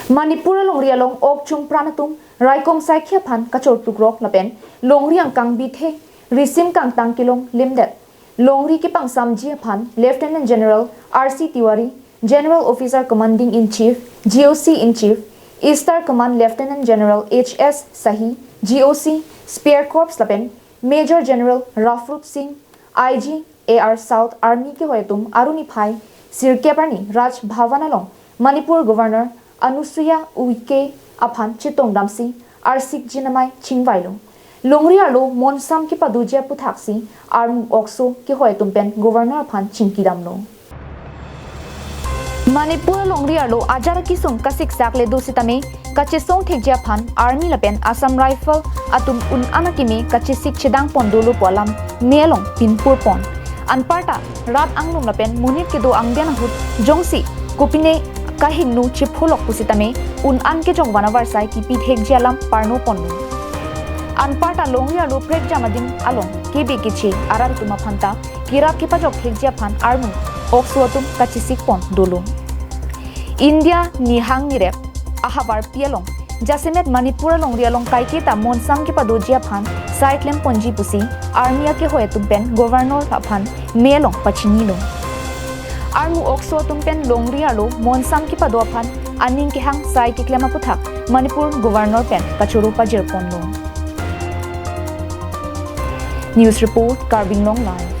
Manipur alongri along ok chung pranatung raikong sai khia phan kachor tukrok lapen longri ang kang bithe risim kang tang kilong limdet longri kepangsamji aphan Lieutenant General RC Tiwari General Officer Commanding in Chief GOC-in Chief Eastern Command Lieutenant General HS Sahi GOC Spear Corps lapen Major General Rafrup Singh IG AR South Army ke hoitum aruni phai sirkeparni Raj Bhavan along Manipur Governor Anusuya Uike aphan kachetong damsi arsik jinamai chingwailung longri alo monsam ki padujia puthaksi armu okso ki hoitumpen Governor aphan chingki damlo Manipur longri alo ajara ki sum kasik sakle dositame kachetong thekjia phan army lapen Assam Rifle atum un anakime kachisik chedang pondolo polam nelong pinpur pon anparta rat anglung lapen munit ke do angden hut jongsi kopine kahingnu chipholok pusitame un an ke jong wanawar sai ki pithek jalam parno ponu anparta longri alo prek jamadin along ke be kiche arar tuma phanta kirap ke pajok thekjia phan armu oksuatum kachisik pon dolo India nihang nirep ahabar pialong jasemet Manipur longri along kaike ta monsam ke padojia phan saitlem ponji pusi armia ke hoetum pen Governor aphan melong pachini lo armu okso tumpen longri alo monsam ki padophan aning ki hang sai ki klema puthak Manipur Governor pen kachuru pajir ponlo News report Karbinglong Live